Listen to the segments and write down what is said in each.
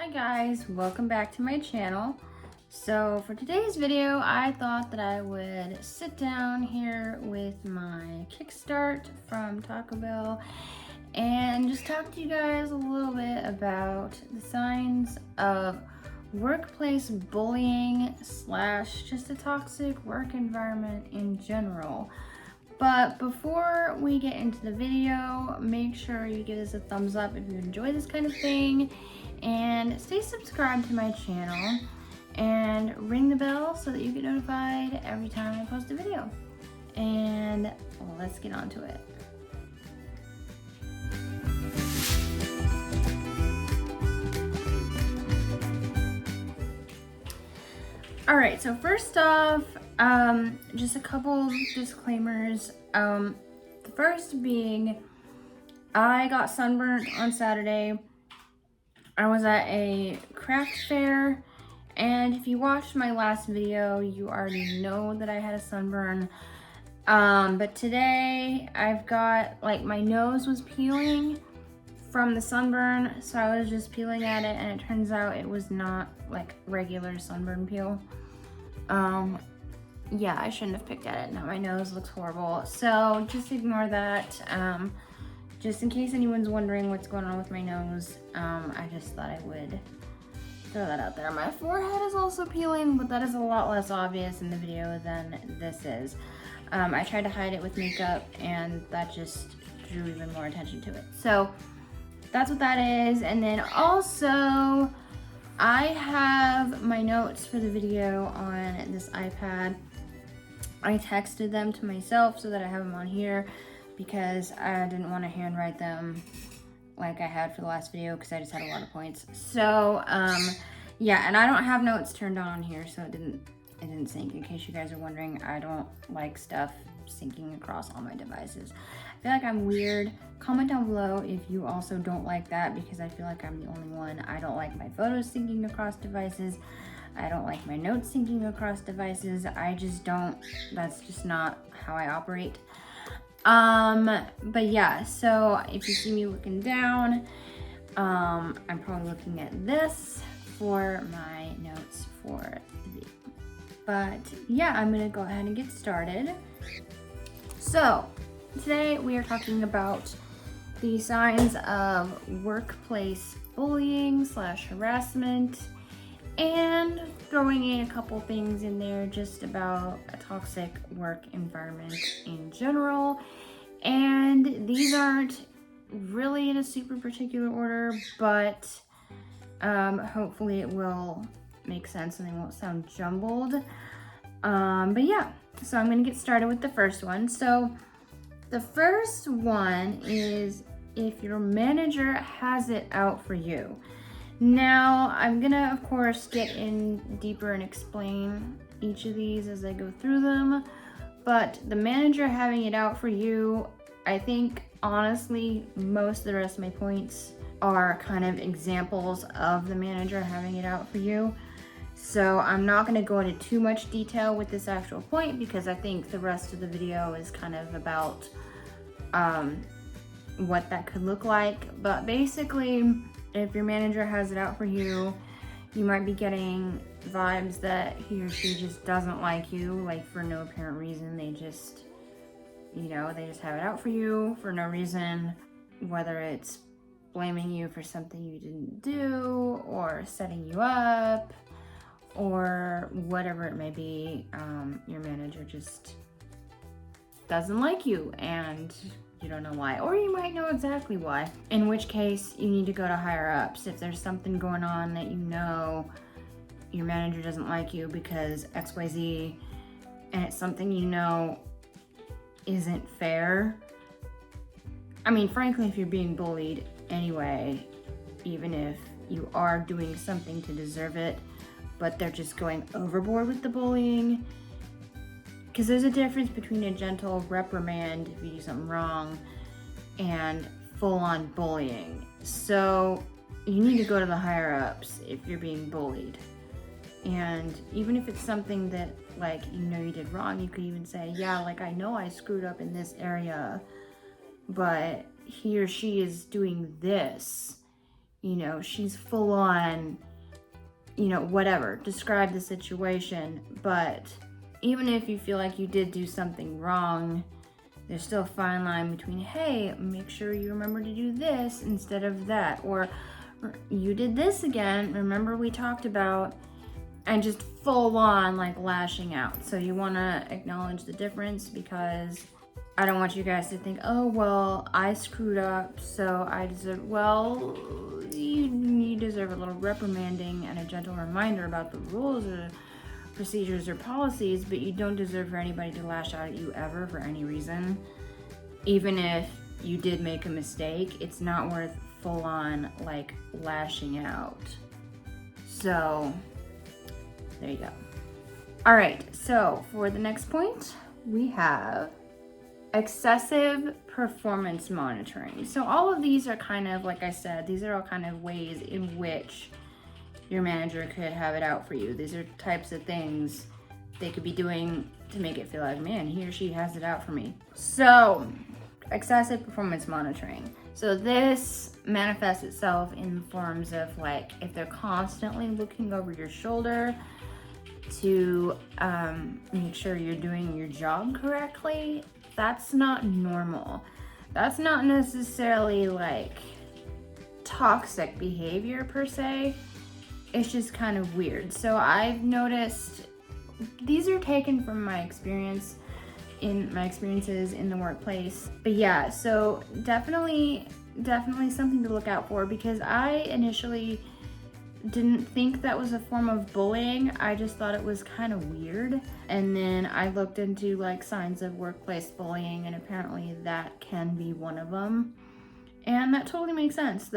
Hi guys, welcome back to my channel. So for today's video, I thought that I would sit down here with my Kickstart from Taco Bell and just talk to you guys a little bit about the signs of workplace bullying slash just a toxic work environment in general. But before we get into the video, make sure you give us a thumbs up if you enjoy this kind of thing, and stay subscribed to my channel and ring the bell so that you get notified every time I post a video. And well, let's get on to it. All right, so first off, just a couple disclaimers. The first being, I got sunburnt on Saturday. I was at a craft fair, and if you watched my last video, you already know that I had a sunburn. But today I've got, like, my nose was peeling from the sunburn, so I was just peeling at it, and it turns out it was not like regular sunburn peel. Yeah, I shouldn't have picked at it. Now my nose looks horrible, so just ignore that. Just in case anyone's wondering what's going on with my nose, I just thought I would throw that out there. My forehead is also peeling, but that is a lot less obvious in the video than this is. I tried to hide it with makeup, and that just drew even more attention to it. So that's what that is. And then also, I have my notes for the video on this iPad. I texted them to myself so that I have them on here because I didn't want to handwrite them like I had for the last video because I just had a lot of points. So, yeah, and I don't have notes turned on here, so it didn't sync. In case you guys are wondering, I don't like stuff syncing across all my devices. I feel like I'm weird. Comment down below if you also don't like that, because I feel like I'm the only one. I don't like my photos syncing across devices. I don't like my notes syncing across devices. I just don't, that's just not how I operate. But yeah, so if you see me looking down, I'm probably looking at this for my notes for the video. But yeah, I'm gonna go ahead and get started. So today we are talking about the signs of workplace bullying slash harassment, and throwing in a couple things in there just about a toxic work environment in general. And these aren't really in a super particular order, but hopefully it will make sense and they won't sound jumbled. But yeah, so I'm gonna get started with the first one. So the first one is if your manager has it out for you. Now, I'm gonna, of course, get in deeper and explain each of these as I go through them, but the manager having it out for you, I think, honestly, most of the rest of my points are kind of examples of the manager having it out for you. So I'm not gonna go into too much detail with this actual point, because I think the rest of the video is kind of about what that could look like. But basically, if your manager has it out for you, you might be getting vibes that he or she just doesn't like you, like for no apparent reason. They just, you know, they just have it out for you for no reason, whether it's blaming you for something you didn't do, or setting you up, or whatever it may be. Your manager just doesn't like you, and you don't know why, or you might know exactly why, in which case you need to go to higher ups. If there's something going on that you know your manager doesn't like you because XYZ, and it's something you know isn't fair. I mean, frankly, if you're being bullied anyway, even if you are doing something to deserve it, but they're just going overboard with the bullying, because there's a difference between a gentle reprimand if you do something wrong and full-on bullying. So you need to go to the higher ups if you're being bullied. And even if it's something that, like, you know you did wrong, you could even say, yeah, like, I know I screwed up in this area, but he or she is doing this. you know, she's full on, you know, whatever, describe the situation. But even if you feel like you did do something wrong, there's still a fine line between, hey, make sure you remember to do this instead of that, or you did this again, remember we talked about, and just full on like lashing out. So you want to acknowledge the difference, because I don't want you guys to think, oh, well, I screwed up, so I deserve, well, you deserve a little reprimanding and a gentle reminder about the rules or procedures or policies, but you don't deserve for anybody to lash out at you ever for any reason. Even if you did make a mistake, it's not worth full on like lashing out. So there you go. All right, so for the next point, we have excessive performance monitoring. So all of these are kind of, like I said, these are all kind of ways in which your manager could have it out for you. These are types of things they could be doing to make it feel like, man, he or she has it out for me. So excessive performance monitoring. So this manifests itself in forms of like, if they're constantly looking over your shoulder to make sure you're doing your job correctly, that's not normal. That's not necessarily like toxic behavior per se. It's just kind of weird. So I've noticed, these are taken from my experiences in the workplace. But yeah, so definitely something to look out for, because I initially didn't think that was a form of bullying. I just thought it was kind of weird. And then I looked into like signs of workplace bullying, and apparently that can be one of them. And that totally makes sense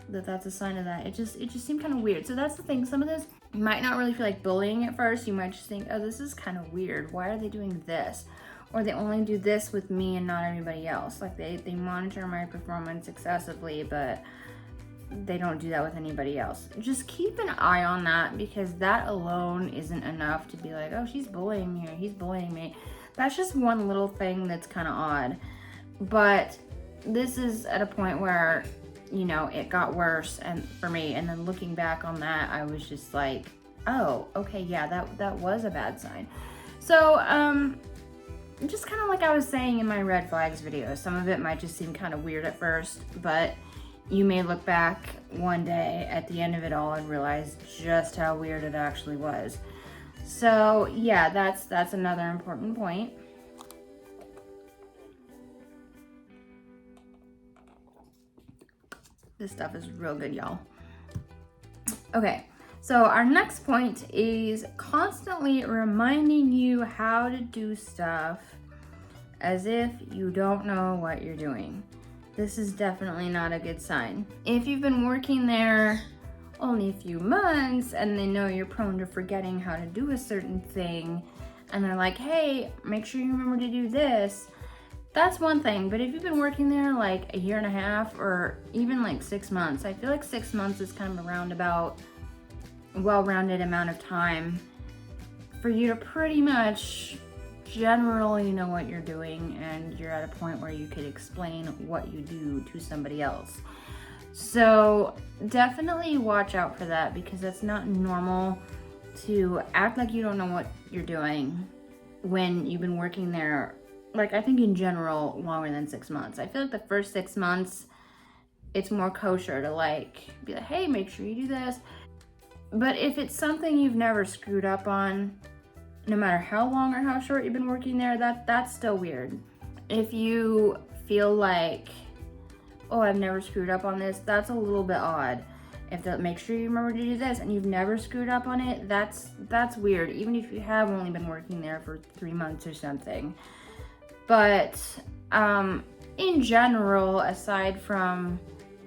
that's a sign of that. It just seemed kind of weird. So that's the thing. Some of this might not really feel like bullying at first. You might just think, oh, this is kind of weird. Why are they doing this? Or they only do this with me and not everybody else. Like they monitor my performance excessively, but they don't do that with anybody else. Just keep an eye on that, because that alone isn't enough to be like, oh, she's bullying me or he's bullying me. That's just one little thing that's kind of odd. But this is at a point where, you know, it got worse and for me, and then looking back on that, I was just like, oh, okay, yeah, that was a bad sign. So just kind of like I was saying in my red flags video, some of it might just seem kind of weird at first, but you may look back one day at the end of it all and realize just how weird it actually was. So yeah, that's another important point. This stuff is real good, y'all. Okay, so our next point is constantly reminding you how to do stuff as if you don't know what you're doing. This is definitely not a good sign. If you've been working there only a few months and they know you're prone to forgetting how to do a certain thing, and they're like, hey, make sure you remember to do this, that's one thing. But if you've been working there like a year and a half or even like 6 months, I feel like 6 months is kind of a roundabout, well-rounded amount of time for you to pretty much generally know what you're doing, and you're at a point where you could explain what you do to somebody else. So definitely watch out for that, because that's not normal to act like you don't know what you're doing when you've been working there, like I think in general, longer than 6 months. I feel like the first 6 months, it's more kosher to like be like, hey, make sure you do this. But if it's something you've never screwed up on, no matter how long or how short you've been working there, that's still weird. If you feel like, oh, I've never screwed up on this, that's a little bit odd. If they'll make sure you remember to do this and you've never screwed up on it, that's weird, even if you have only been working there for 3 months or something. But in general, aside from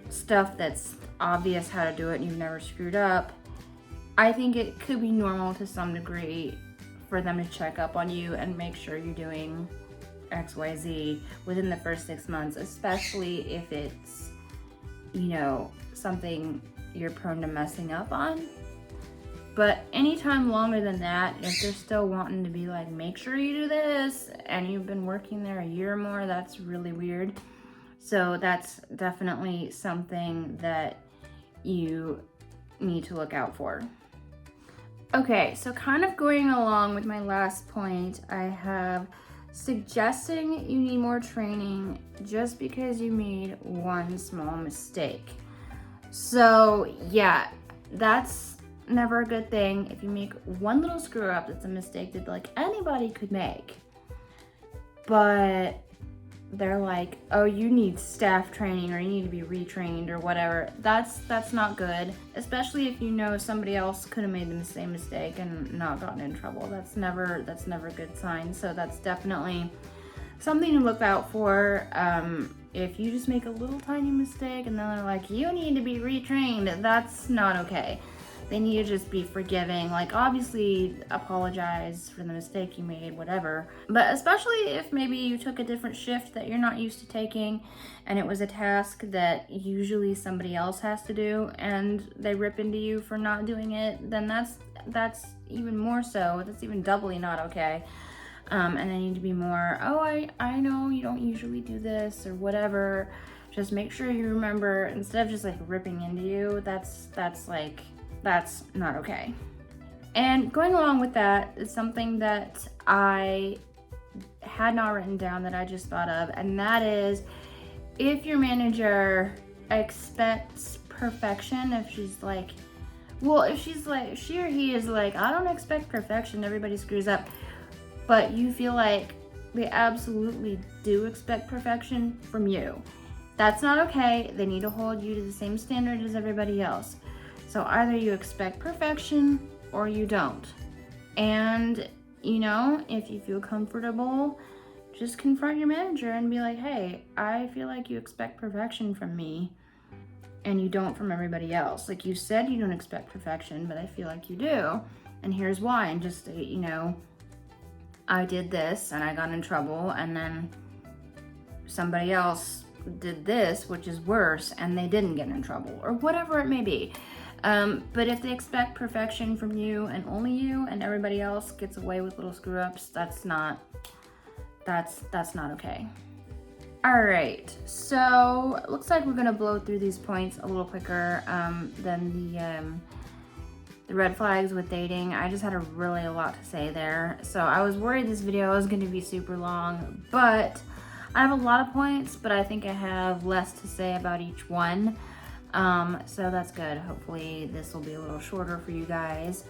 stuff that's obvious how to do it and you've never screwed up, I think it could be normal to some degree for them to check up on you and make sure you're doing XYZ within the first 6 months, especially if it's, you know, something you're prone to messing up on. But anytime longer than that, if they're still wanting to be like, make sure you do this, and you've been working there a year or more, that's really weird. So that's definitely something that you need to look out for. Okay, so kind of going along with my last point, I have suggesting you need more training just because you made one small mistake. So yeah, that's never a good thing. If you make one little screw up, that's a mistake that like anybody could make. But they're like, oh, you need staff training or you need to be retrained or whatever. That's not good, especially if you know somebody else could have made the same mistake and not gotten in trouble. That's never a good sign. So that's definitely something to look out for. If you just make a little tiny mistake and then they're like, you need to be retrained, that's not okay. They need to just be forgiving, like obviously apologize for the mistake you made, whatever. But especially if maybe you took a different shift that you're not used to taking and it was a task that usually somebody else has to do and they rip into you for not doing it, then that's even more so, that's even doubly not okay. And they need to be more, oh, I know you don't usually do this or whatever. Just make sure you remember, instead of just like ripping into you, that's not okay. And going along with that is something that I had not written down that I just thought of, and that is if your manager expects perfection, if she or he is like, I don't expect perfection, everybody screws up, but you feel like they absolutely do expect perfection from you, that's not okay. They need to hold you to the same standard as everybody else. So either you expect perfection or you don't. And, you know, if you feel comfortable, just confront your manager and be like, hey, I feel like you expect perfection from me and you don't from everybody else. Like you said you don't expect perfection, but I feel like you do. And here's why. And just state, you know, I did this and I got in trouble, and then somebody else did this, which is worse, and they didn't get in trouble, or whatever it may be. But if they expect perfection from you and only you, and everybody else gets away with little screw ups, that's not okay. All right, so it looks like we're gonna blow through these points a little quicker than the red flags with dating. I just had a lot to say there. So I was worried this video was gonna be super long, but I have a lot of points, but I think I have less to say about each one. So that's good. Hopefully this will be a little shorter for you guys.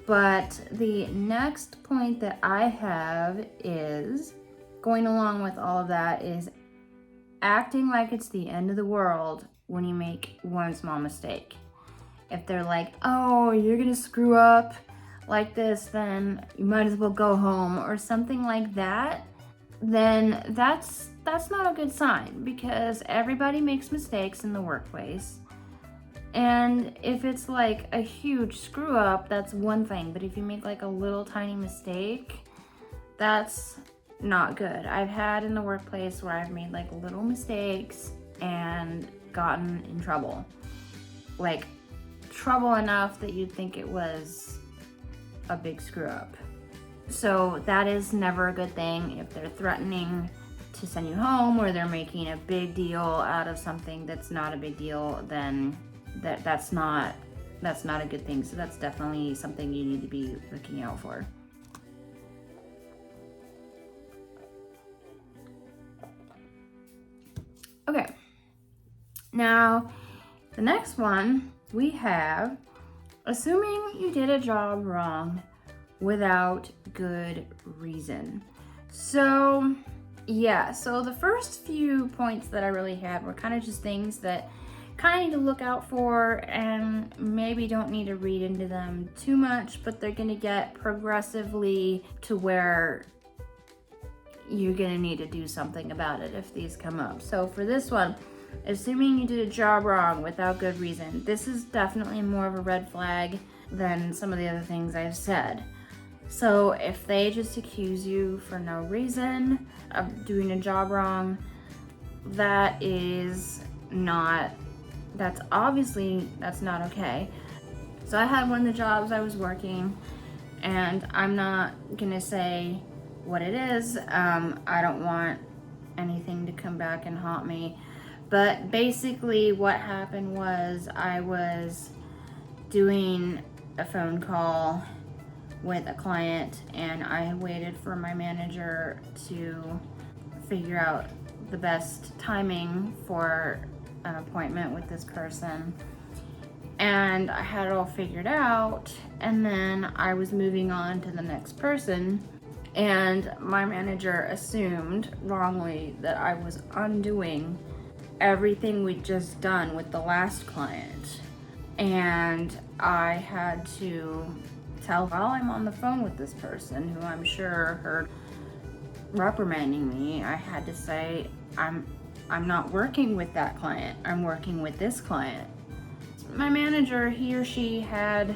But the next point that I have is, going along with all of that, is acting like it's the end of the world when you make one small mistake. If they're like, oh, you're gonna screw up like this, then you might as well go home or something like that, then that's not a good sign, because everybody makes mistakes in the workplace. And if it's like a huge screw up, that's one thing, but if you make like a little tiny mistake, that's not good. I've had in the workplace where I've made like little mistakes and gotten in trouble. Like trouble enough that you'd think it was a big screw up. So that is never a good thing. If they're threatening to send you home, or they're making a big deal out of something that's not a big deal, then that's not a good thing. So that's definitely something you need to be looking out for. Okay, now the next one we have, assuming you did a job wrong without good reason. So yeah, so the first few points that I really had were kind of just things that kind of need to look out for, and maybe don't need to read into them too much, but they're gonna get progressively to where you're gonna need to do something about it if these come up. So for this one, assuming you did a job wrong without good reason, this is definitely more of a red flag than some of the other things I've said. So if they just accuse you for no reason of doing a job wrong, that's not okay. So I had one of the jobs I was working, and I'm not gonna say what it is. I don't want anything to come back and haunt me. But basically what happened was I was doing a phone call with a client, and I waited for my manager to figure out the best timing for an appointment with this person. And I had it all figured out, and then I was moving on to the next person, and my manager assumed wrongly that I was undoing everything we'd just done with the last client. And I had to tell, while I'm on the phone with this person who I'm sure heard reprimanding me, I had to say, I'm not working with that client, I'm working with this client. My manager, he or she, had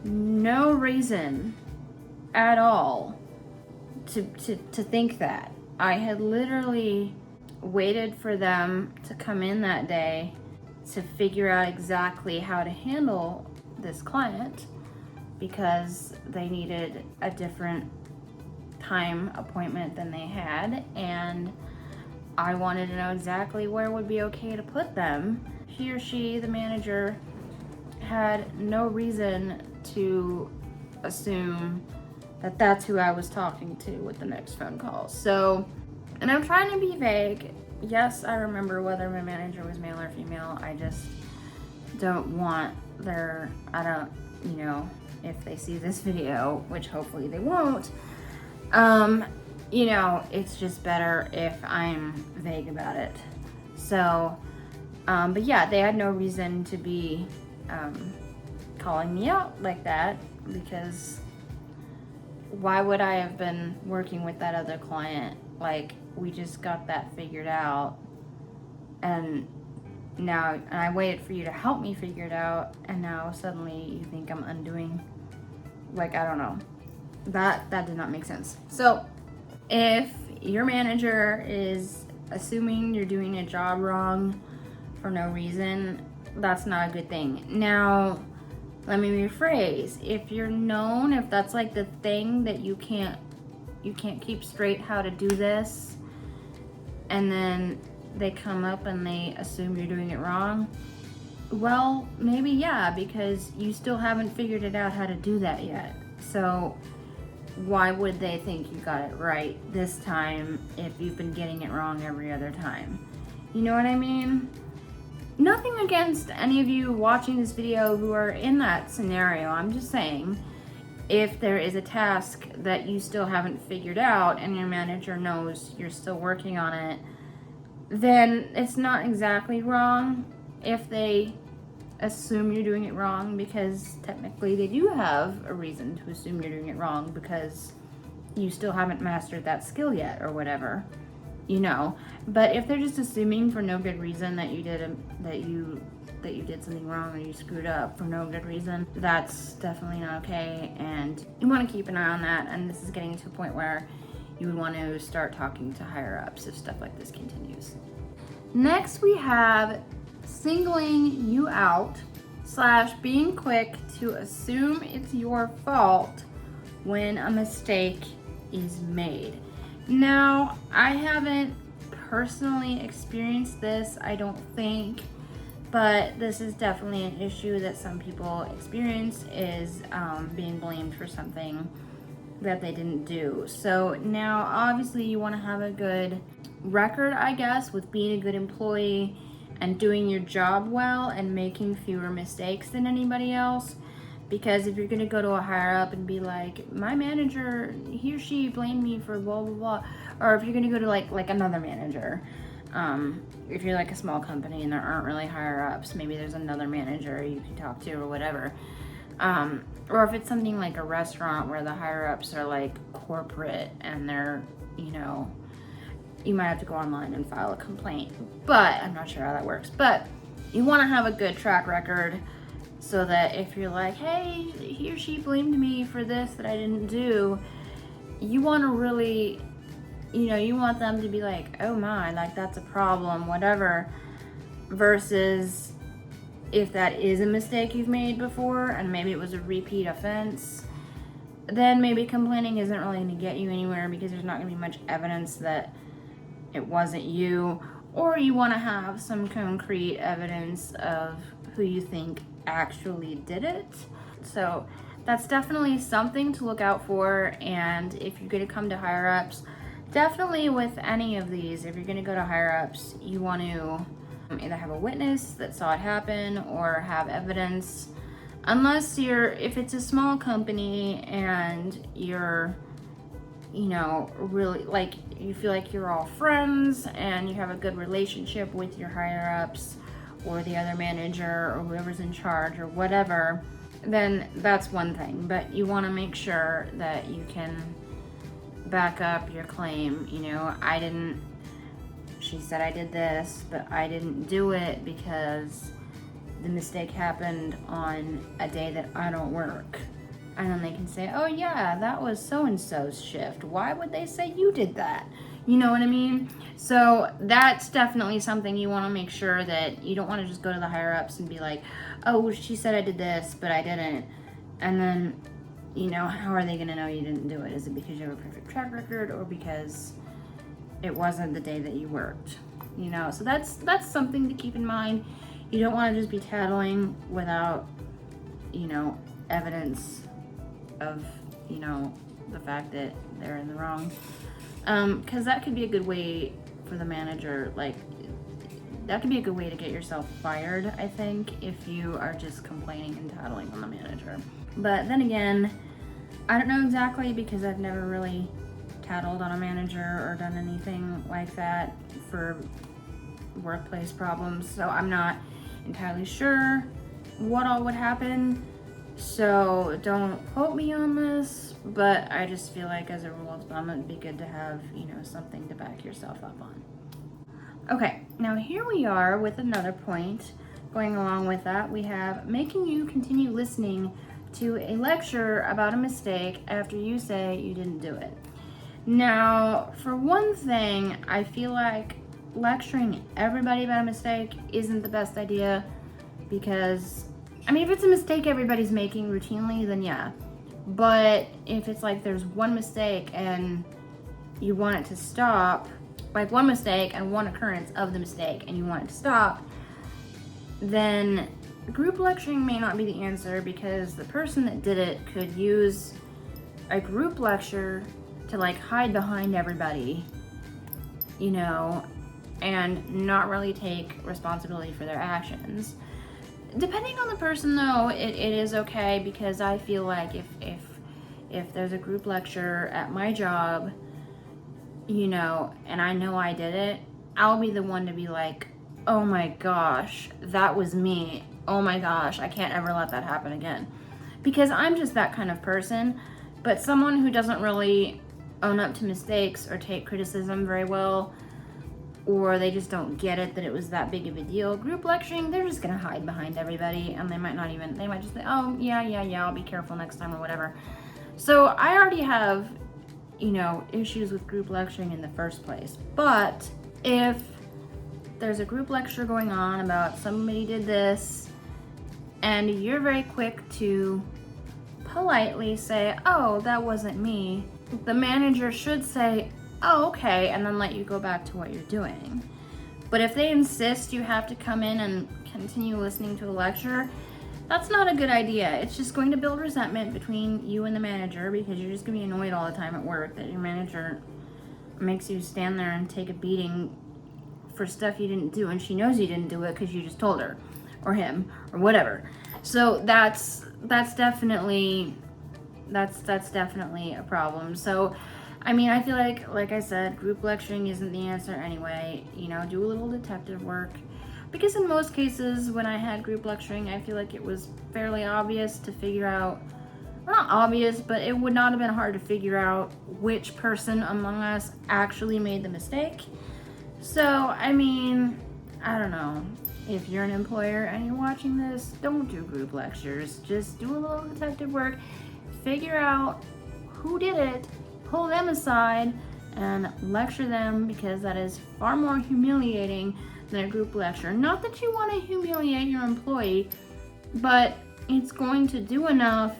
no reason at all to think that. I had literally waited for them to come in that day to figure out exactly how to handle this client, because they needed a different time appointment than they had, and I wanted to know exactly where would be okay to put them. He or she, the manager, had no reason to assume that that's who I was talking to with the next phone call. So, and I'm trying to be vague. Yes, I remember whether my manager was male or female. I just don't want if they see this video, which hopefully they won't, it's just better if I'm vague about it. So, but yeah, they had no reason to be calling me out like that, because why would I have been working with that other client? Like, we just got that figured out, and I waited for you to help me figure it out, and now suddenly you think I'm undoing, like, I don't know. That did not make sense. So if your manager is assuming you're doing a job wrong for no reason, that's not a good thing. Now, let me rephrase. If that's like the thing that you can't keep straight how to do this, and then they come up and they assume you're doing it wrong, well, maybe yeah, because you still haven't figured it out how to do that yet. So why would they think you got it right this time if you've been getting it wrong every other time? You know what I mean? Nothing against any of you watching this video who are in that scenario. I'm just saying, if there is a task that you still haven't figured out and your manager knows you're still working on it, then it's not exactly wrong if they assume you're doing it wrong, because technically they do have a reason to assume you're doing it wrong because you still haven't mastered that skill yet or whatever, But if they're just assuming for no good reason that you did something wrong or you screwed up for no good reason, that's definitely not okay, and you want to keep an eye on that. And this is getting to a point where you would want to start talking to higher ups if stuff like this continues. Next, we have singling you out / being quick to assume it's your fault when a mistake is made. Now, I haven't personally experienced this, I don't think, but this is definitely an issue that some people experience, is being blamed for something that they didn't do. So now, obviously, you want to have a good record, I guess, with being a good employee and doing your job well and making fewer mistakes than anybody else. Because if you're gonna go to a higher up and be like, my manager, he or she blamed me for blah blah blah, or if you're gonna go to like another manager, if you're like a small company and there aren't really higher ups, maybe there's another manager you can talk to or whatever. Or if it's something like a restaurant where the higher ups are like corporate and they're, you might have to go online and file a complaint, but I'm not sure how that works. But you want to have a good track record, so that if you're like, hey, he or she blamed me for this that I didn't do, you want to really, you want them to be like, oh my, like that's a problem, whatever, versus if that is a mistake you've made before and maybe it was a repeat offense, then maybe complaining isn't really going to get you anywhere, because there's not going to be much evidence that it wasn't you. or you want to have some concrete evidence of who you think actually did it. So that's definitely something to look out for. And if you're going to come to higher ups, definitely with any of these, if you're going to go to higher ups, you want to either have a witness that saw it happen or have evidence. Unless if it's a small company and you're, you know, really like you feel like you're all friends and you have a good relationship with your higher ups or the other manager or whoever's in charge or whatever, then that's one thing. But you want to make sure that you can back up your claim. You know, she said I did this, but I didn't do it because the mistake happened on a day that I don't work. And then they can say, oh yeah, that was so-and-so's shift. Why would they say you did that? You know what I mean? So that's definitely something you want to make sure that you don't want to just go to the higher ups and be like, oh, she said I did this, but I didn't. And then, you know, how are they going to know you didn't do it? Is it because you have a perfect track record or because it wasn't the day that you worked? You know, so that's something to keep in mind. You don't want to just be tattling without, you know, evidence of, you know, the fact that they're in the wrong. Because that could be a good way for the manager, like, that could be a good way to get yourself fired, I think, if you are just complaining and tattling on the manager. But then again, I don't know exactly because I've never really tattled on a manager or done anything like that for workplace problems, so I'm not entirely sure what all would happen. So don't quote me on this, but I just feel like as a rule of thumb, it'd be good to have, you know, something to back yourself up on. Okay, now here we are with another point going along with that. We have making you continue listening to a lecture about a mistake after you say you didn't do it. Now, for one thing, I feel like lecturing everybody about a mistake isn't the best idea because, I mean, if it's a mistake everybody's making routinely, then yeah. But if it's like there's one mistake and you want it to stop, like one mistake and one occurrence of the mistake and you want it to stop, then group lecturing may not be the answer because the person that did it could use a group lecture to like hide behind everybody, you know, and not really take responsibility for their actions. Depending on the person though, it is okay because I feel like if there's a group lecture at my job, you know, and I know I did it, I'll be the one to be like, oh my gosh, that was me. Oh my gosh, I can't ever let that happen again. Because I'm just that kind of person. But someone who doesn't really own up to mistakes or take criticism very well, or they just don't get it that it was that big of a deal, group lecturing, they're just gonna hide behind everybody and they might just say, oh yeah, I'll be careful next time or whatever. So I already have, you know, issues with group lecturing in the first place. But if there's a group lecture going on about somebody did this and you're very quick to politely say, oh, that wasn't me, the manager should say, oh, okay, and then let you go back to what you're doing. But if they insist you have to come in and continue listening to a lecture, that's not a good idea. It's just going to build resentment between you and the manager because you're just gonna be annoyed all the time at work that your manager makes you stand there and take a beating for stuff you didn't do, and she knows you didn't do it because you just told her or him or whatever. So that's definitely a problem. So I mean, I feel like I said, group lecturing isn't the answer anyway. You know, do a little detective work. Because in most cases, when I had group lecturing, I feel like it was fairly obvious to figure out, well, not obvious, but it would not have been hard to figure out which person among us actually made the mistake. So, I mean, I don't know. If you're an employer and you're watching this, don't do group lectures. Just do a little detective work. Figure out who did it, pull them aside, and lecture them because that is far more humiliating than a group lecture. Not that you want to humiliate your employee, but it's going to do enough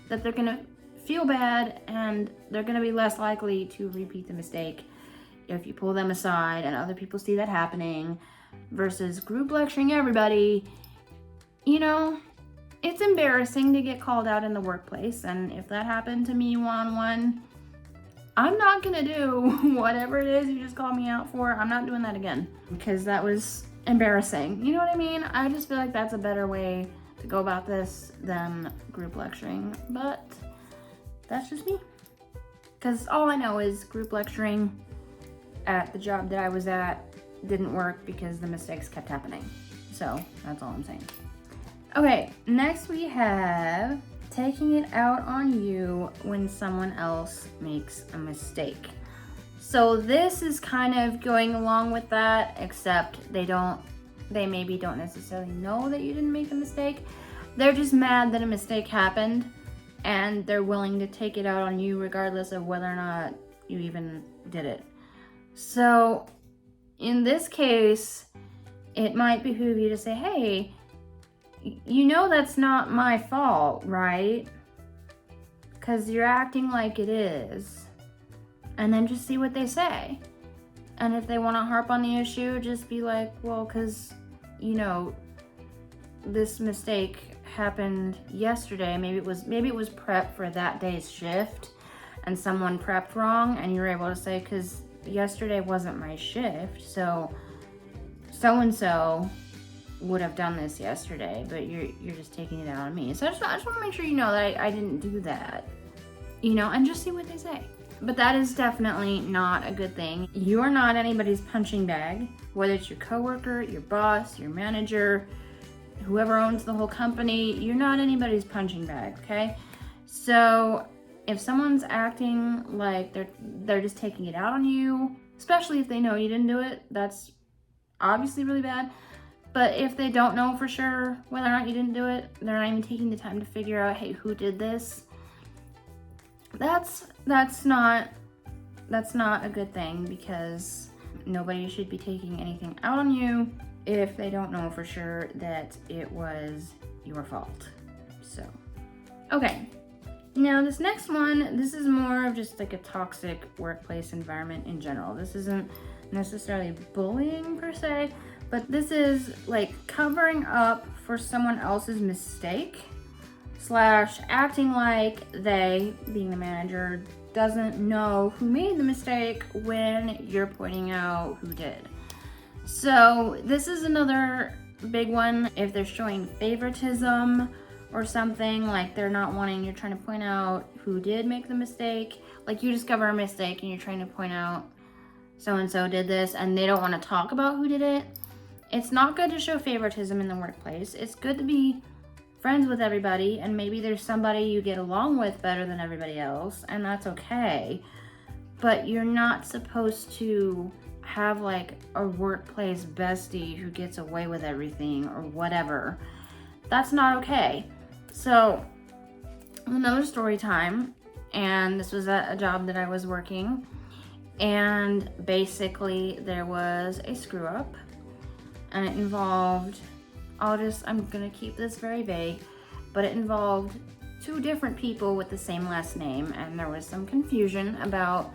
that they're going to feel bad and they're going to be less likely to repeat the mistake if you pull them aside and other people see that happening versus group lecturing everybody, you know, it's embarrassing to get called out in the workplace. And if that happened to me one-on-one, I'm not gonna do whatever it is you just called me out for. I'm not doing that again because that was embarrassing. You know what I mean? I just feel like that's a better way to go about this than group lecturing, but that's just me. Because all I know is group lecturing at the job that I was at didn't work because the mistakes kept happening. So that's all I'm saying. Okay, next we have taking it out on you when someone else makes a mistake. So this is kind of going along with that, except they maybe don't necessarily know that you didn't make the mistake. They're just mad that a mistake happened and they're willing to take it out on you regardless of whether or not you even did it. So in this case, it might behoove you to say, hey, you know that's not my fault, right? Because you're acting like it is. And then just see what they say. And if they want to harp on the issue, just be like, well, because, you know, this mistake happened yesterday. Maybe it was prep for that day's shift and someone prepped wrong, and you're able to say, because yesterday wasn't my shift, so and so would have done this yesterday, but you're just taking it out on me. So I just want to make sure you know that I didn't do that, you know, and just see what they say. But that is definitely not a good thing. You are not anybody's punching bag, whether it's your coworker, your boss, your manager, whoever owns the whole company. You're not anybody's punching bag, okay? So if someone's acting like they're just taking it out on you, especially if they know you didn't do it, that's obviously really bad. But if they don't know for sure whether or not you didn't do it, they're not even taking the time to figure out, hey, who did this? That's not a good thing, because nobody should be taking anything out on you if they don't know for sure that it was your fault. So, okay. Now this next one, this is more of just like a toxic workplace environment in general. This isn't necessarily bullying per se, but this is like covering up for someone else's mistake / acting like they, being the manager, doesn't know who made the mistake when you're pointing out who did. So this is another big one. If they're showing favoritism or something, like they're not wanting, you're trying to point out who did make the mistake. Like you discover a mistake and you're trying to point out so-and-so did this, and they don't want to talk about who did it. It's not good to show favoritism in the workplace. It's good to be friends with everybody, and maybe there's somebody you get along with better than everybody else, and that's okay. But you're not supposed to have like a workplace bestie who gets away with everything or whatever. That's not okay. So another story time, and this was at a job that I was working, and basically there was a screw up, and it involved, I'm gonna keep this very vague, but it involved 2 different people with the same last name, and there was some confusion about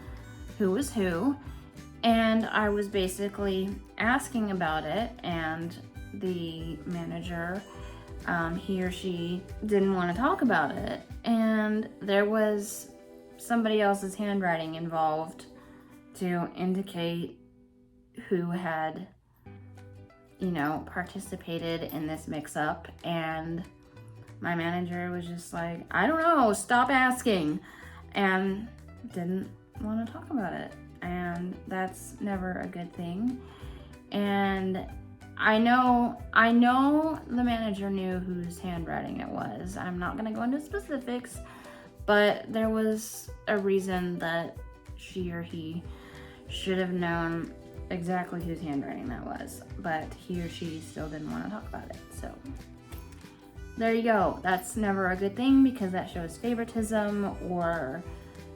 who was who, and I was basically asking about it, and the manager, he or she didn't want to talk about it, and there was somebody else's handwriting involved to indicate who had, you know, participated in this mix-up, and my manager was just like, I don't know, stop asking, and didn't want to talk about it, and that's never a good thing. And I know the manager knew whose handwriting it was. I'm not gonna go into specifics, but there was a reason that she or he should have known exactly whose handwriting that was, but he or she still didn't want to talk about it. So there you go. That's never a good thing, because that shows favoritism, or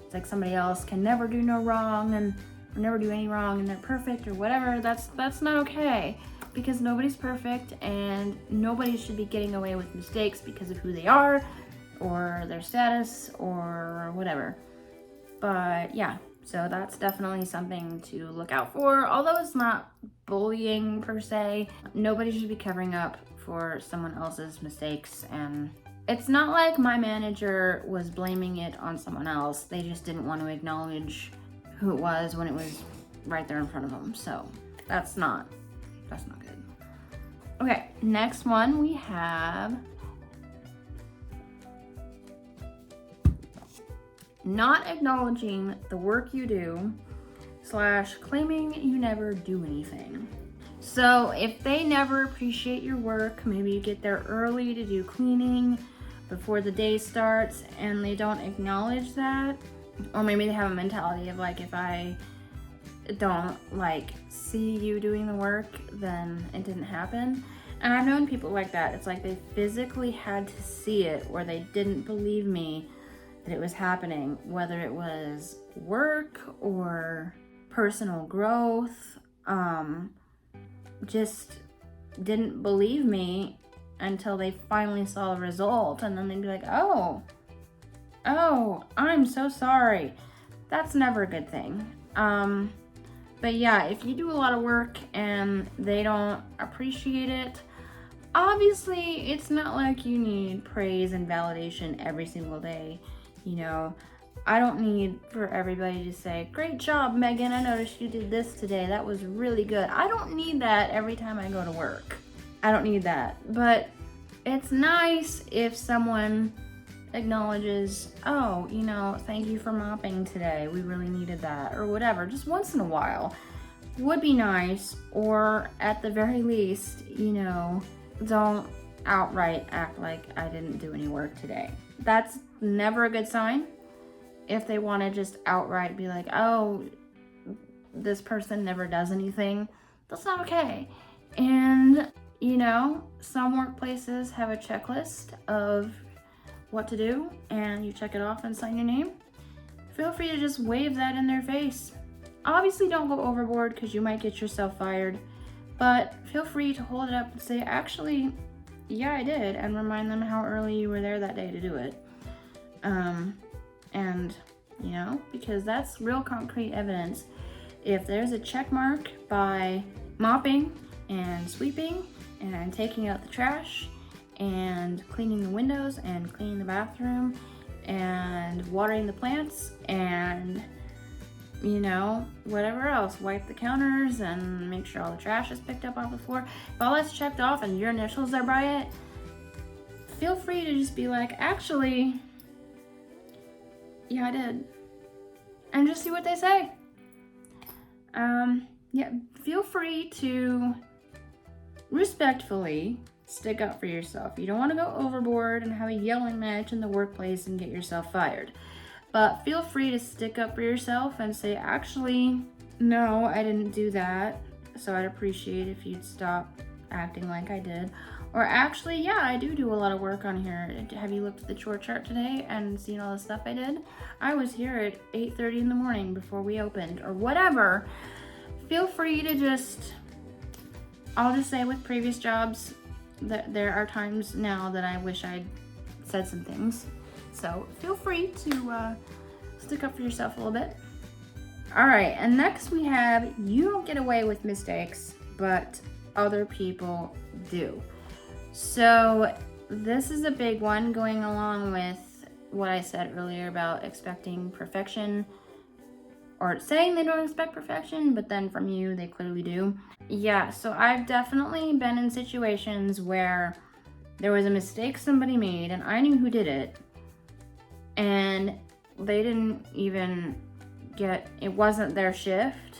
it's like somebody else can never do no wrong or never do any wrong and they're perfect or whatever. That's not okay, because nobody's perfect and nobody should be getting away with mistakes because of who they are or their status or whatever. But yeah, So that's definitely something to look out for. Although it's not bullying per se, nobody should be covering up for someone else's mistakes. And it's not like my manager was blaming it on someone else. They just didn't want to acknowledge who it was when it was right there in front of them. So that's not good. Okay, next one we have not acknowledging the work you do / claiming you never do anything. So if they never appreciate your work, maybe you get there early to do cleaning before the day starts and they don't acknowledge that, or maybe they have a mentality of like, if I don't like see you doing the work, then it didn't happen. And I've known people like that. It's like they physically had to see it, or they didn't believe me that it was happening, whether it was work or personal growth, just didn't believe me until they finally saw the result, and then they'd be like, oh, I'm so sorry. That's never a good thing. But yeah, if you do a lot of work and they don't appreciate it, obviously it's not like you need praise and validation every single day. You know, I don't need for everybody to say, great job, Megan, I noticed you did this today. That was really good. I don't need that every time I go to work. I don't need that. But it's nice if someone acknowledges, oh, you know, thank you for mopping today. We really needed that, or whatever. Just once in a while would be nice. Or at the very least, you know, don't outright act like I didn't do any work today. That's never a good sign. If they want to just outright be like, oh, this person never does anything, that's not okay. And, you know, some workplaces have a checklist of what to do, and you check it off and sign your name. Feel free to just wave that in their face. Obviously, don't go overboard because you might get yourself fired, but feel free to hold it up and say, actually, yeah, I did, and remind them how early you were there that day to do it. And, you know, because that's real concrete evidence. If there's a check mark by mopping and sweeping and taking out the trash and cleaning the windows and cleaning the bathroom and watering the plants and, you know, whatever else, wipe the counters and make sure all the trash is picked up off the floor. If all that's checked off and your initials are by it, feel free to just be like, actually, yeah, I did. And just see what they say. Yeah, feel free to respectfully stick up for yourself. You don't want to go overboard and have a yelling match in the workplace and get yourself fired. But feel free to stick up for yourself and say, actually, no, I didn't do that. So I'd appreciate if you'd stop acting like I did. Or actually, yeah, I do a lot of work on here. Have you looked at the chore chart today and seen all the stuff I did? I was here at 8:30 in the morning before we opened, or whatever. Feel free to just, I'll just say with previous jobs, that there are times now that I wish I'd said some things. So feel free to stick up for yourself a little bit. All right, and next we have, you don't get away with mistakes, but other people do. So this is a big one, going along with what I said earlier about expecting perfection, or saying they don't expect perfection, but then from you, they clearly do. Yeah, so I've definitely been in situations where there was a mistake somebody made and I knew who did it, and they didn't even it wasn't their shift.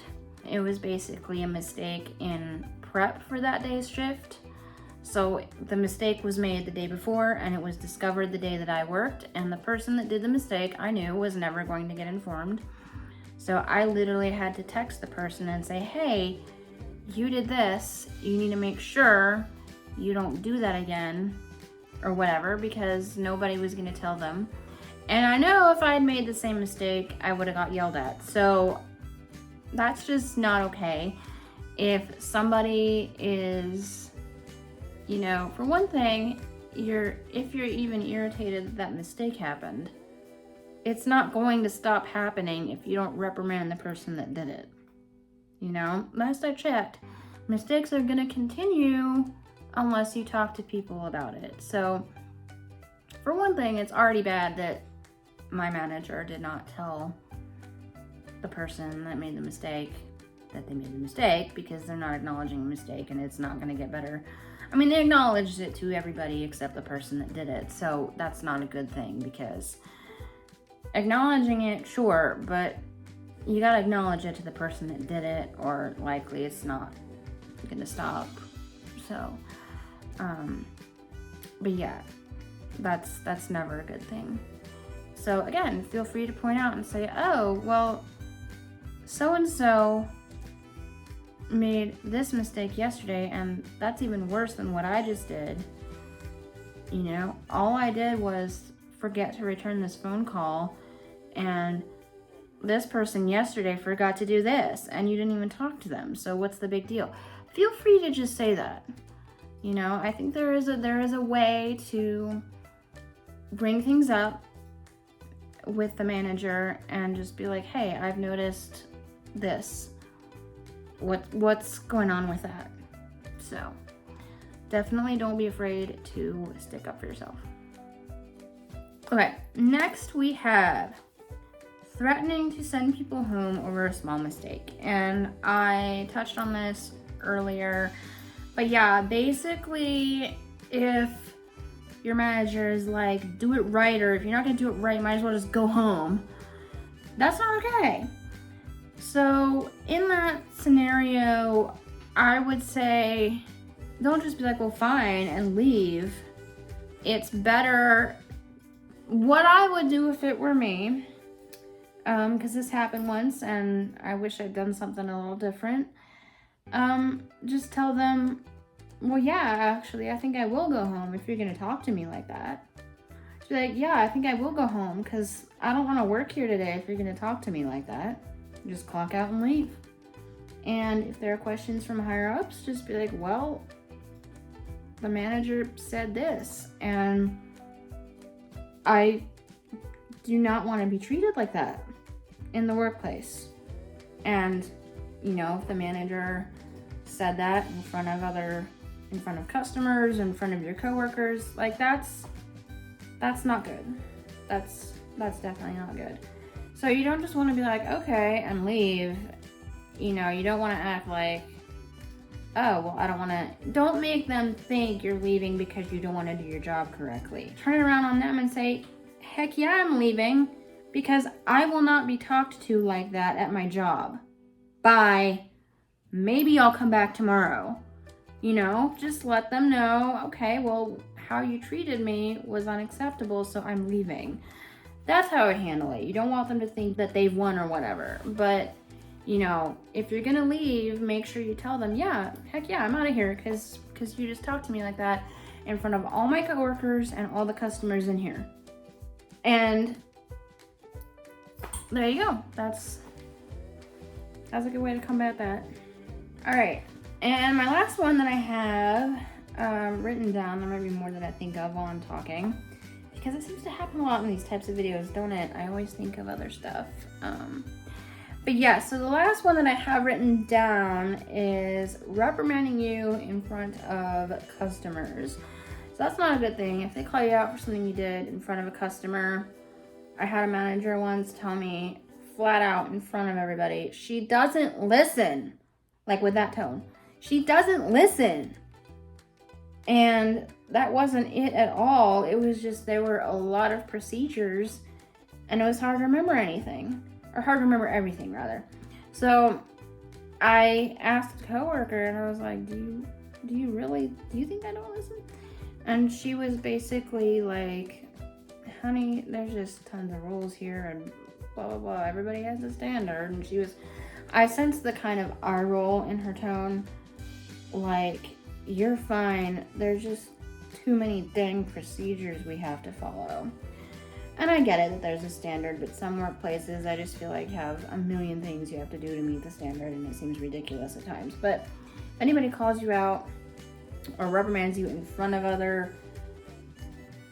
It was basically a mistake in prep for that day's shift. So the mistake was made the day before and it was discovered the day that I worked, and the person that did the mistake I knew was never going to get informed. So I literally had to text the person and say, hey, you did this. You need to make sure you don't do that again, or whatever, because nobody was going to tell them. And I know if I had made the same mistake, I would have got yelled at. So that's just not okay. If somebody is, you know, for one thing, if you're even irritated that mistake happened, it's not going to stop happening if you don't reprimand the person that did it. You know, last I checked, mistakes are going to continue unless you talk to people about it. So, for one thing, it's already bad that my manager did not tell the person that made the mistake that they made the mistake, because they're not acknowledging the mistake and it's not going to get better. I mean, they acknowledged it to everybody except the person that did it, so that's not a good thing, because acknowledging it, sure, but you got to acknowledge it to the person that did it, or likely it's not going to stop. So, but yeah, that's never a good thing. So again, feel free to point out and say, oh, well, so-and-so made this mistake yesterday, and that's even worse than what I just did. You know, all I did was forget to return this phone call, and this person yesterday forgot to do this, and you didn't even talk to them. So what's the big deal? Feel free to just say that. You know, I think there is a way to bring things up with the manager and just be like, hey, I've noticed this. What's going on with that? So definitely don't be afraid to stick up for yourself. Okay, next we have threatening to send people home over a small mistake. And I touched on this earlier, but yeah, basically if your manager is like, do it right, or if you're not gonna do it right, you might as well just go home, that's not okay. So in that scenario, I would say, don't just be like, well, fine, and leave. It's better, what I would do if it were me, because this happened once and I wish I'd done something a little different, just tell them, well, yeah, actually, I think I will go home if you're gonna talk to me like that. Just be like, yeah, I think I will go home because I don't want to work here today if you're gonna talk to me like that. Just clock out and leave. And if there are questions from higher ups, just be like, well, the manager said this, and I do not want to be treated like that in the workplace. And, you know, if the manager said that in front of customers, in front of your coworkers, like that's not good. That's definitely not good. So you don't just want to be like, okay, and leave. You know, you don't want to act like, oh, well, don't make them think you're leaving because you don't want to do your job correctly. Turn it around on them and say, heck yeah, I'm leaving because I will not be talked to like that at my job. Bye. Maybe I'll come back tomorrow. You know, just let them know, okay, well, how you treated me was unacceptable, so I'm leaving. That's how I would handle it. You don't want them to think that they've won or whatever. But, you know, if you're gonna leave, make sure you tell them, yeah, heck yeah, I'm out of here because you just talked to me like that in front of all my coworkers and all the customers in here. And there you go. That's a good way to combat that. All right, and my last one that I have written down, there might be more that I think of while I'm talking, because it seems to happen a lot in these types of videos, don't it? I always think of other stuff. But yeah, so the last one that I have written down is reprimanding you in front of customers. So that's not a good thing. If they call you out for something you did in front of a customer, I had a manager once tell me flat out in front of everybody, she doesn't listen. Like with that tone. She doesn't listen. And that wasn't it at all. It was just there were a lot of procedures and it was hard to remember anything. Or hard to remember everything, rather. So I asked a coworker and I was like, do you think I don't listen? And she was basically like, honey, there's just tons of rules here and blah, blah, blah. Everybody has a standard. And I sensed the kind of eye roll in her tone. Like, you're fine. There's just too many dang procedures we have to follow. And I get it that there's a standard, but some workplaces I just feel like have a million things you have to do to meet the standard, and it seems ridiculous at times. But if anybody calls you out or reprimands you in front of other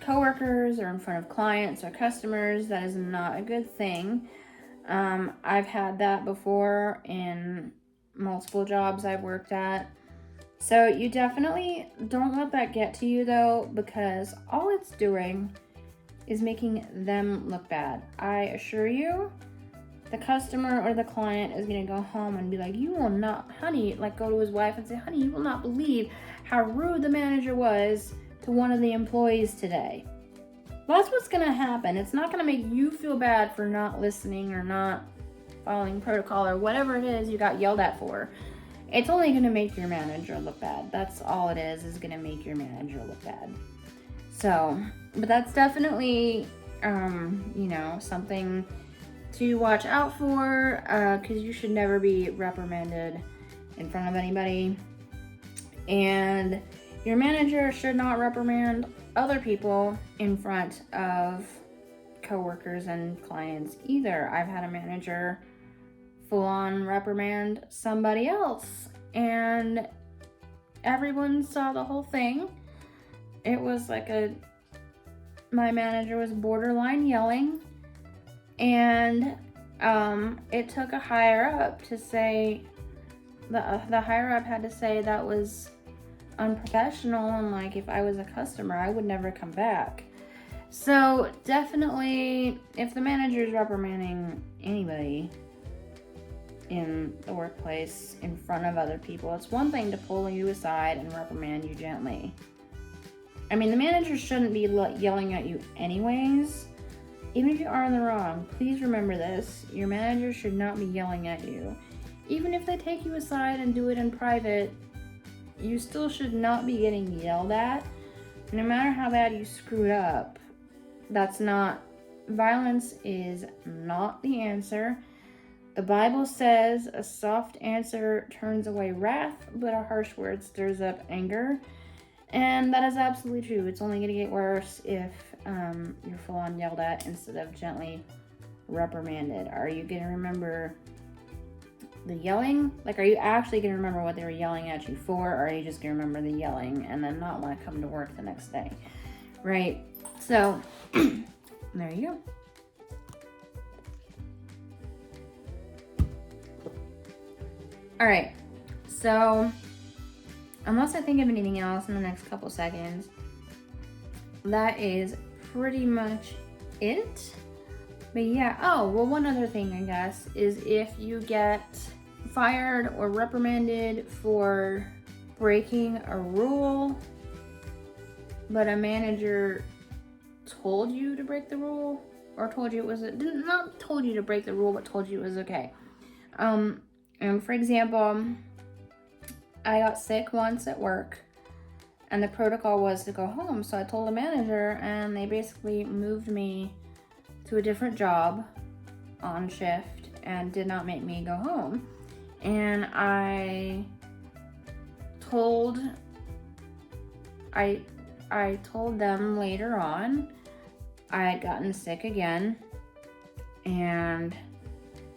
coworkers or in front of clients or customers. That is not a good thing. I've had that before in multiple jobs I've worked at. So you definitely don't let that get to you though, because all it's doing is making them look bad. I assure you, the customer or the client is gonna go home and be like, you will not, honey, like go to his wife and say, honey, you will not believe how rude the manager was to one of the employees today. That's what's gonna happen. It's not gonna make you feel bad for not listening or not following protocol or whatever it is you got yelled at for. It's only gonna make your manager look bad. That's all it is gonna make your manager look bad. So, but that's definitely, something to watch out for, because you should never be reprimanded in front of anybody. And your manager should not reprimand other people in front of coworkers and clients either. I've had a manager full on reprimand somebody else, and everyone saw the whole thing. It was like my manager was borderline yelling, and it took a higher up to say, the higher up had to say that was unprofessional, and like if I was a customer I would never come back. So definitely, if the manager is reprimanding anybody in the workplace in front of other people, it's one thing to pull you aside and reprimand you gently. I mean, the manager shouldn't be yelling at you anyways. Even if you are in the wrong, please remember this. Your manager should not be yelling at you. Even if they take you aside and do it in private, you still should not be getting yelled at. No matter how bad you screwed up, violence is not the answer. The Bible says a soft answer turns away wrath, but a harsh word stirs up anger. And that is absolutely true. It's only going to get worse if you're full on yelled at instead of gently reprimanded. Are you going to remember the yelling? Like, are you actually going to remember what they were yelling at you for? Or are you just going to remember the yelling and then not want to come to work the next day? Right? So, there you go. All right. So, unless I think of anything else in the next couple seconds, that is pretty much it. But yeah, one other thing I guess is if you get fired or reprimanded for breaking a rule, but a manager told you to break the rule, or told you it was, not told you to break the rule, but told you it was okay. And for example, I got sick once at work, and the protocol was to go home. So I told the manager, and they basically moved me to a different job on shift and did not make me go home. And I told them later on I had gotten sick again, and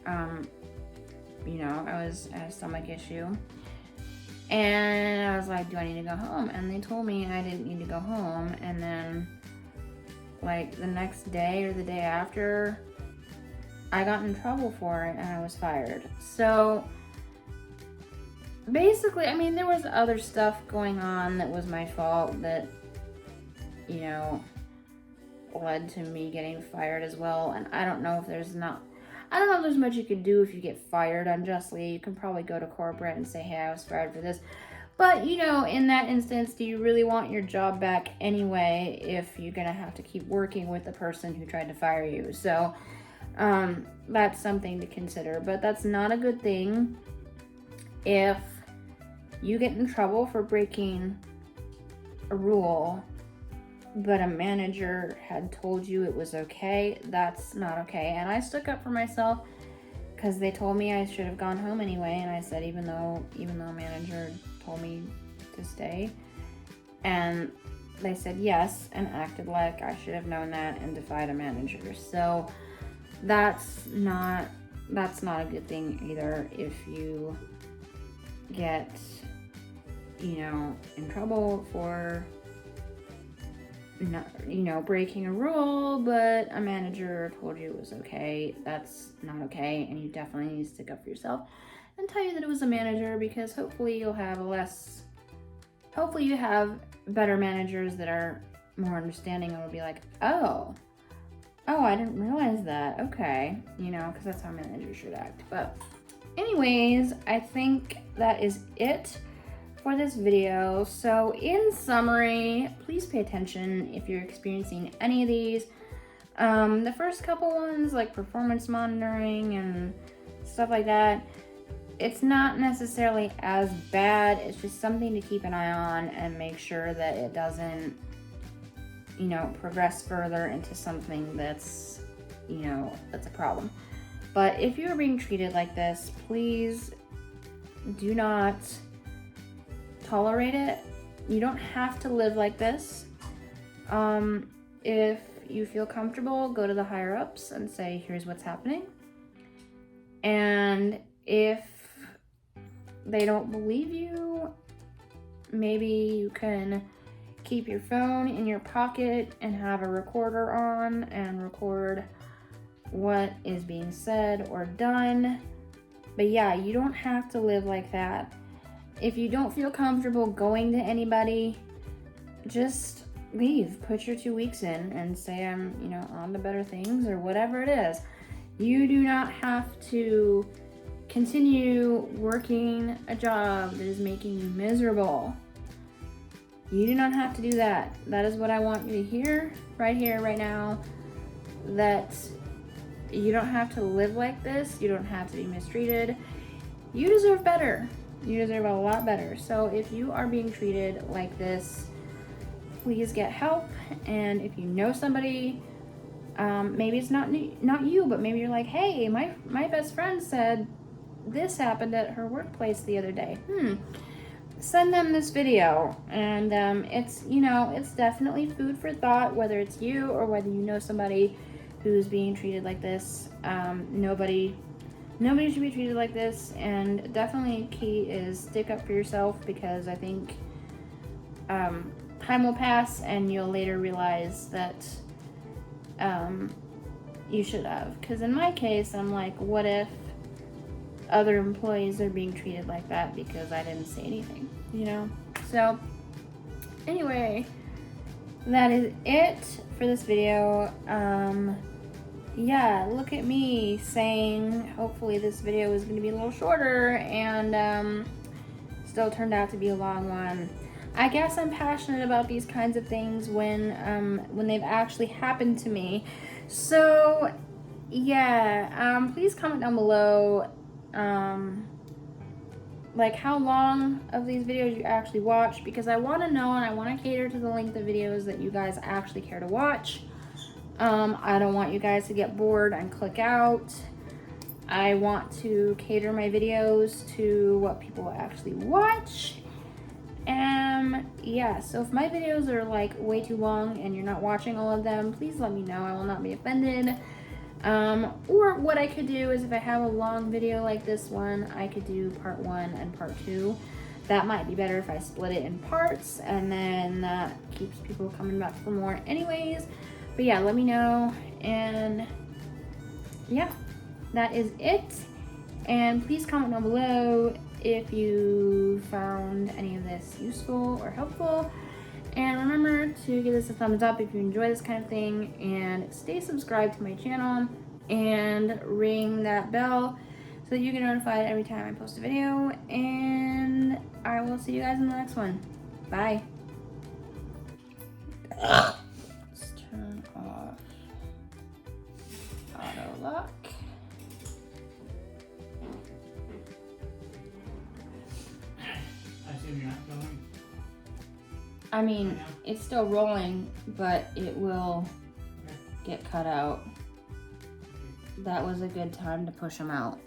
I had a stomach issue. And I was like, do I need to go home? And they told me I didn't need to go home. And then, like, the next day or the day after, I got in trouble for it and I was fired. So, basically, I mean, there was other stuff going on that was my fault that, led to me getting fired as well. And I don't know if there's much you can do if you get fired unjustly. You can probably go to corporate and say, hey, I was fired for this. But, in that instance, do you really want your job back anyway if you're going to have to keep working with the person who tried to fire you? So, that's something to consider. But that's not a good thing if you get in trouble for breaking a rule, but a manager had told you it was okay. That's not okay. And I stuck up for myself because they told me I should have gone home anyway. And I said, even though a manager told me to stay, and they said yes and acted like I should have known that and defied a manager. So that's not a good thing either. If you get in trouble for not, you know, breaking a rule, but a manager told you it was okay. That's not okay, and you definitely need to stick up for yourself and tell you that it was a manager, because hopefully you have better managers that are more understanding and will be like, oh, I didn't realize that. Okay, you know, because that's how managers should act. But anyways, I think that is it for this video. So in summary, please pay attention if you're experiencing any of these. The first couple ones, like performance monitoring and stuff like that, it's not necessarily as bad. It's just something to keep an eye on and make sure that it doesn't, you know, progress further into something that's, you know, that's a problem. But if you're being treated like this, please do not tolerate it. You don't have to live like this. If you feel comfortable, go to the higher ups and say, here's what's happening. And if they don't believe you, maybe you can keep your phone in your pocket and have a recorder on and record what is being said or done. But yeah, you don't have to live like that. If you don't feel comfortable going to anybody, just leave. Put your 2 weeks in and say, I'm, you know, on to better things or whatever it is. You do not have to continue working a job that is making you miserable. You do not have to do that. That is what I want you to hear, right now, that you don't have to live like this. You don't have to be mistreated. You deserve better. You deserve a lot better. So if you are being treated like this, please get help. And if you know somebody, maybe it's not you, but maybe you're like, hey, my best friend said this happened at her workplace the other day. Send them this video, and it's, you know, it's definitely food for thought, whether it's you or whether you know somebody who's being treated like this. Nobody should be treated like this, and definitely key is stick up for yourself, because I think time will pass and you'll later realize that you should have. Because in my case, I'm like, what if other employees are being treated like that because I didn't say anything, you know? So anyway, that is it for this video. Yeah, look at me saying hopefully this video is going to be a little shorter, and still turned out to be a long one. I guess I'm passionate about these kinds of things when they've actually happened to me. So yeah, please comment down below like how long of these videos you actually watch, because I want to know, and I want to cater to the length of videos that you guys actually care to watch. I don't want you guys to get bored and click out. I want to cater my videos to what people actually watch. Yeah, so if my videos are like way too long and you're not watching all of them, please let me know. I will not be offended. Or what I could do is, if I have a long video like this one, I could do part 1 and part 2. That might be better if I split it in parts, and then that keeps people coming back for more anyways. But yeah, let me know. And yeah, that is it. And please comment down below if you found any of this useful or helpful. And remember to give this a thumbs up if you enjoy this kind of thing, and stay subscribed to my channel and ring that bell so that you get notified every time I post a video. And I will see you guys in the next one. Bye. Let's turn off auto lock. I assume you're not going? I mean, it's still rolling, but it will get cut out. That was a good time to push them out.